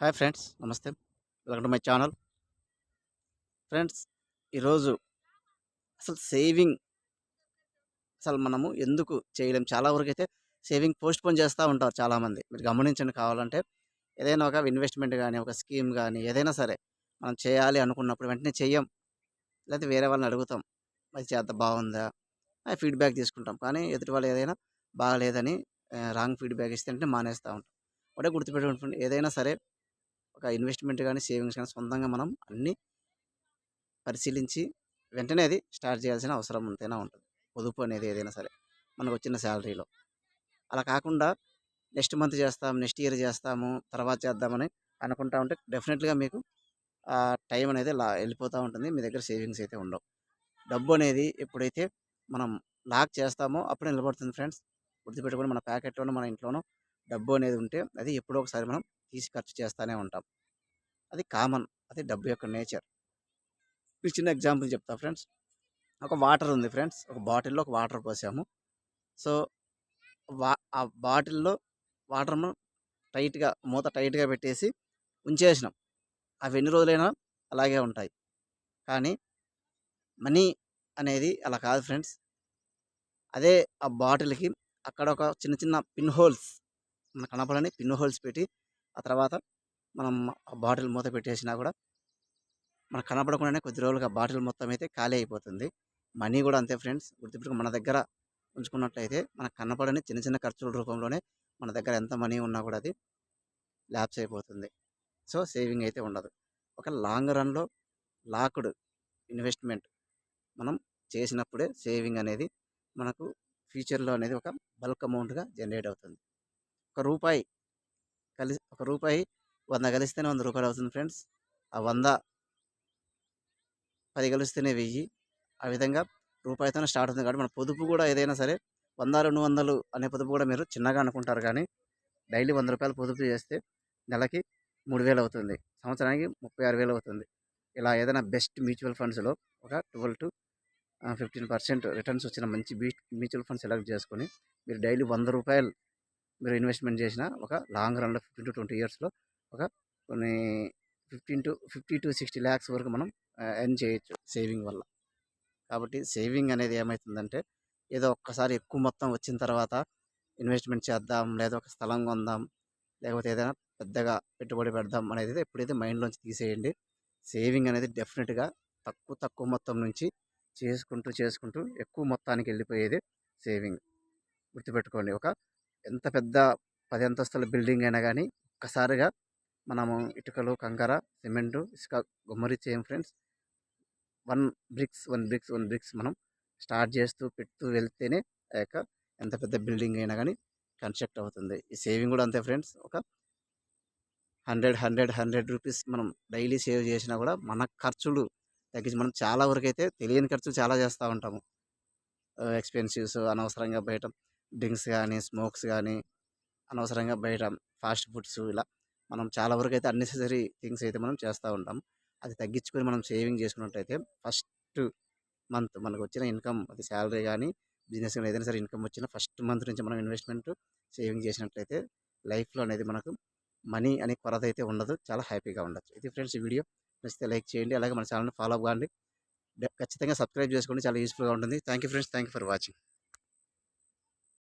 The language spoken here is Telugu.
హాయ్ ఫ్రెండ్స్, నమస్తే. Welcome to my channel. Friends, ఈరోజు అసలు సేవింగ్ అసలు మనము ఎందుకు చేయలేం? చాలా వరకైతే సేవింగ్ పోస్ట్‌పోన్ చేస్తా ఉంటారు చాలామంది. మీరు గమనించండి కావాలంటే. ఏదైనా ఒక ఇన్వెస్ట్‌మెంట్ గాని, ఒక స్కీమ్ గాని ఏదైనా సరే మనం చేయాలి అనుకున్నప్పుడు వెంటనే చెయ్యం. లేతే వేరే వాళ్ళని అడుగుతాం. అది చేద్దాం బావుందా? ఫీడ్‌బ్యాక్ తీసుకుంటాం. కానీ ఎదుటి వాళ్ళు ఏదైనా బాగాలేదని రాంగ్ ఫీడ్‌బ్యాక్ ఇస్తే వెంటనే మానేస్తా ఉంటాం. ఒకటే గుర్తుపెట్టుకోండి, ఏదైనా సరే ఒక ఇన్వెస్ట్‌మెంట్ గాని, సేవింగ్స్ గాని సొంతంగా మనం అన్నీ పరిశీలించి వెంటనే అది స్టార్ట్ చేయాల్సిన అవసరం ఎంతైనా ఉంటుంది. పొదుపు అనేది ఏదైనా సరే మనకొచ్చిన శాలరీలో. అలా కాకుండా నెక్స్ట్ మంత్ చేస్తాం, నెక్స్ట్ ఇయర్ చేస్తాము, తర్వాత చేద్దామని అనుకుంటా ఉంటే డెఫినెట్‌గా మీకు టైం అనేది వెళ్ళిపోతూ ఉంటుంది. మీ దగ్గర సేవింగ్స్ అయితే ఉండవు. డబ్బు అనేది ఎప్పుడైతే మనం లాక్ చేస్తామో అప్పుడే నిలబడుతుంది ఫ్రెండ్స్. గుర్తుపెట్టుకొని మన ప్యాకెట్‌లోనో, మన ఇంట్లోనో డబ్బు అనేది ఉంటే అది ఎప్పుడో ఒకసారి మనం తీసి ఖర్చు చేస్తానే ఉంటాం. అది కామన్. అది డబ్బు యొక్క నేచర్. మీకు చిన్న ఎగ్జాంపుల్ చెప్తా ఫ్రెండ్స్. ఒక వాటర్ ఉంది ఫ్రెండ్స్. ఒక బాటిల్‌లో ఒక వాటర్ పోసాము. సో, ఆ బాటిల్‌లో వాటర్‌ను మూత టైట్‌గా పెట్టేసి ఉంచేసినాం. అవి ఎన్ని రోజులైనా అలాగే ఉంటాయి. కానీ మనీ అనేది అలా కాదు ఫ్రెండ్స్. అదే ఆ బాటిల్‌కి అక్కడ ఒక చిన్న చిన్న పిన్ హోల్స్ మనకు కనపడని పిన్ హోల్స్ పెట్టి, ఆ తర్వాత మనం ఆ బాటిల్ మూత పెట్టేసినా కూడా మనకు కనపడకుండానే కొద్ది రోజులుగా బాటిల్ మొత్తం అయితే ఖాళీ అయిపోతుంది. మనీ కూడా అంతే ఫ్రెండ్స్. గుర్తుపెట్టుకొని మన దగ్గర ఉంచుకున్నట్లయితే మనకు కనపడని చిన్న చిన్న ఖర్చుల రూపంలోనే మన దగ్గర ఎంత మనీ ఉన్నా కూడా అది ల్యాప్స్ అయిపోతుంది. సో, సేవింగ్ అయితే ఉండదు. ఒక లాంగ్ రన్‌లో లాక్డ్ ఇన్వెస్ట్‌మెంట్ మనం చేసినప్పుడే సేవింగ్ అనేది మనకు ఫ్యూచర్‌లో అనేది ఒక బల్క్ అమౌంట్‌గా జనరేట్ అవుతుంది. ఒక రూపాయి ఒక రూపాయి 100 కలిస్తేనే రూ. 100 అవుతుంది ఫ్రెండ్స్. ఆ 100 10 కలిస్తేనే 1000. ఆ విధంగా రూపాయితోనే స్టార్ట్ అవుతుంది కాబట్టి మన పొదుపు కూడా ఏదైనా సరే 100, 200 అనే పొదుపు కూడా మీరు చిన్నగా అనుకుంటారు కానీ డైలీ రూ. 100 పొదుపు చేస్తే నెలకి 3000 అవుతుంది. సంవత్సరానికి 36,000 అవుతుంది. ఇలా ఏదైనా బెస్ట్ మ్యూచువల్ ఫండ్స్‌లో ఒక 12-15% రిటర్న్స్ వచ్చిన మంచి మ్యూచువల్ ఫండ్ సెలెక్ట్ చేసుకొని మీరు డైలీ రూ. 100 మీరు ఇన్వెస్ట్‌మెంట్ చేసిన ఒక లాంగ్ రన్‌లో 15-20 ఇయర్స్‌లో ఒక కొన్ని 50-60 లాక్స్ వరకు మనం ఎర్న్ చేయొచ్చు సేవింగ్ వల్ల. కాబట్టి సేవింగ్ అనేది ఏమైతుందంటే ఏదో ఒక్కసారి ఎక్కువ మొత్తం వచ్చిన తర్వాత ఇన్వెస్ట్‌మెంట్ చేద్దాం, లేదా ఒక స్థలం కొందాం, లేకపోతే ఏదైనా పెద్దగా పెట్టుబడి పెడదాం అనేది ఎప్పుడైతే మైండ్‌లోంచి తీసేయండి. సేవింగ్ అనేది డెఫినిట్‌గా తక్కువ మొత్తం నుంచి చేసుకుంటూ ఎక్కువ మొత్తానికి వెళ్ళిపోయేదే సేవింగ్. గుర్తుపెట్టుకోండి. ఎంత పెద్ద 10 అంతస్తుల బిల్డింగ్ అయినా గానీ ఒక్కసారిగా మనము ఇటుకలు, కంకర, సిమెంటు, ఇసుక గుమ్మరిచ్చేయం ఫ్రెండ్స్. 1 బ్రిక్స్ మనం స్టార్ట్ చేస్తూ పెడుతూ వెళ్తేనే ఆ యొక్క ఎంత పెద్ద బిల్డింగ్ అయినా గానీ కన్‌స్ట్రక్ట్ అవుతుంది. ఈ సేవింగ్ కూడా అంతే ఫ్రెండ్స్. ఒక 100 రూపీస్ మనం డైలీ సేవ్ చేసినా కూడా మన ఖర్చులు తగ్గించి మనం చాలా వరకైతే తెలియని ఖర్చులు చాలా చేస్తా ఉంటాము. ఎక్స్‌పెన్సివ్స్ అనవసరంగా బయట డ్రింక్స్ గానీ, స్మోక్స్ గానీ, అనవసరంగా బయట ఫాస్ట్ ఫుడ్స్ ఇలా మనం చాలా వరకైతే అన్నెసెసరీ థింగ్స్ అయితే మనం చేస్తూ ఉంటాం. అది తగ్గించుకొని మనం సేవింగ్ చేసుకున్నట్టయితే ఫస్ట్ మంత్ మనకొచ్చిన ఇన్‌కమ్ అది సాలరీ గానీ, బిజినెస్ గానీ ఏదైనా సరే ఇన్‌కమ్ వచ్చిన ఫస్ట్ మంత్ నుంచి మనం ఇన్వెస్ట్‌మెంట్, సేవింగ్ చేసినట్లయితే లైఫ్‌లో అనేది మనకు మనీ అనే కొరత అయితే ఉండదు. చాలా హ్యాపీగా ఉండొచ్చు. ఇది ఫ్రెండ్స్ ఈ వీడియో. నచ్చితే లైక్ చేయండి. అలాగే మన ఛానెల్‌ని ఫాలో అవ్వండి. ఖచ్చితంగా సబ్స్క్రైబ్ చేసుకోండి. చాలా యూజ్‌ఫుల్‌గా ఉంటుంది. Thank you friends. Thank you for watching.